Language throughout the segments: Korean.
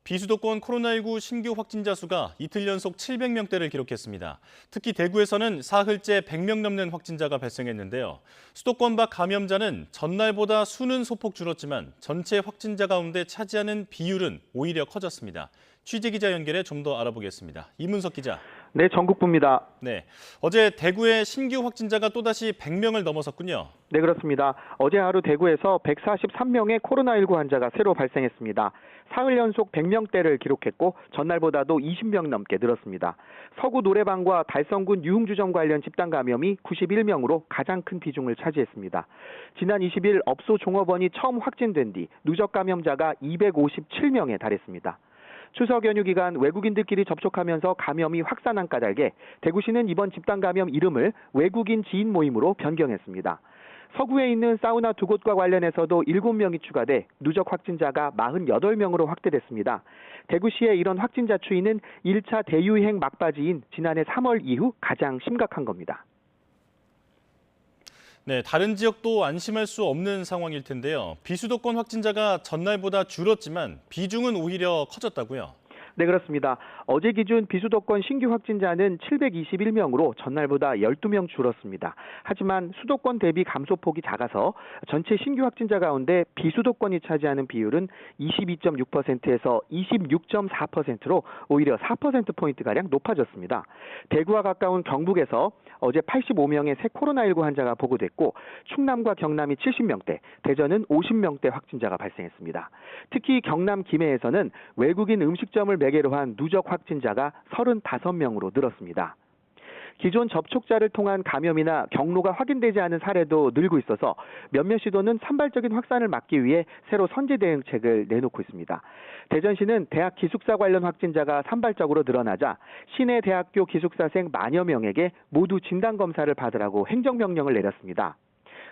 비수도권 코로나19 신규 확진자 수가 이틀 연속 700명대를 기록했습니다. 특히 대구에서는 사흘째 100명 넘는 확진자가 발생했는데요. 수도권 밖 감염자는 전날보다 수는 소폭 줄었지만 전체 확진자 가운데 차지하는 비율은 오히려 커졌습니다. 취재기자 연결해 좀 더 알아보겠습니다. 이문석 기자. 네, 전국부입니다. 네, 어제 대구의 신규 확진자가 또다시 100명을 넘어섰군요. 네, 그렇습니다. 어제 하루 대구에서 143명의 코로나19 환자가 새로 발생했습니다. 사흘 연속 100명대를 기록했고 전날보다도 20명 넘게 늘었습니다. 서구 노래방과 달성군 유흥주점 관련 집단 감염이 91명으로 가장 큰 비중을 차지했습니다. 지난 20일 업소 종업원이 처음 확진된 뒤 누적 감염자가 257명에 달했습니다. 추석 연휴 기간 외국인들끼리 접촉하면서 감염이 확산한 까닭에 대구시는 이번 집단 감염 이름을 외국인 지인 모임으로 변경했습니다. 서구에 있는 사우나 두 곳과 관련해서도 7명이 추가돼 누적 확진자가 48명으로 확대됐습니다. 대구시의 이런 확진자 추이는 1차 대유행 막바지인 지난해 3월 이후 가장 심각한 겁니다. 네, 다른 지역도 안심할 수 없는 상황일 텐데요. 비수도권 확진자가 전날보다 줄었지만 비중은 오히려 커졌다고요? 네, 그렇습니다. 어제 기준 비수도권 신규 확진자는 721명으로 전날보다 12명 줄었습니다. 하지만 수도권 대비 감소폭이 작아서 전체 신규 확진자 가운데 비수도권이 차지하는 비율은 22.6%에서 26.4%로 오히려 4%포인트가량 높아졌습니다. 대구와 가까운 경북에서 어제 85명의 새 코로나19 환자가 보고됐고 충남과 경남이 70명대, 대전은 50명대 확진자가 발생했습니다. 특히 경남 김해에서는 외국인 음식점을 매개로 한 누적 확진자가 35명으로 늘었습니다. 기존 접촉자를 통한 감염이나 경로가 확인되지 않은 사례도 늘고 있어서 몇몇 시도는 산발적인 확산을 막기 위해 새로 선제 대응책을 내놓고 있습니다. 대전시는 대학 기숙사 관련 확진자가 산발적으로 늘어나자 시내 대학교 기숙사생 만여 명에게 모두 진단검사를 받으라고 행정명령을 내렸습니다.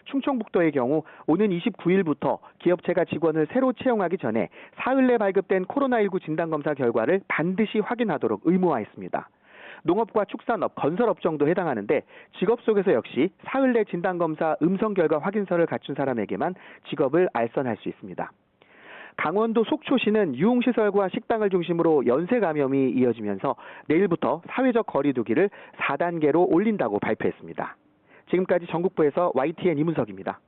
충청북도의 경우 오는 29일부터 기업체가 직원을 새로 채용하기 전에 사흘 내 발급된 코로나19 진단검사 결과를 반드시 확인하도록 의무화했습니다. 농업과 축산업, 건설업종도 해당하는데 직업 속에서 역시 사흘 내 진단검사 음성 결과 확인서를 갖춘 사람에게만 직업을 알선할 수 있습니다. 강원도 속초시는 유흥시설과 식당을 중심으로 연쇄 감염이 이어지면서 내일부터 사회적 거리 두기를 4단계로 올린다고 발표했습니다. 지금까지 전국부에서 YTN 이문석입니다.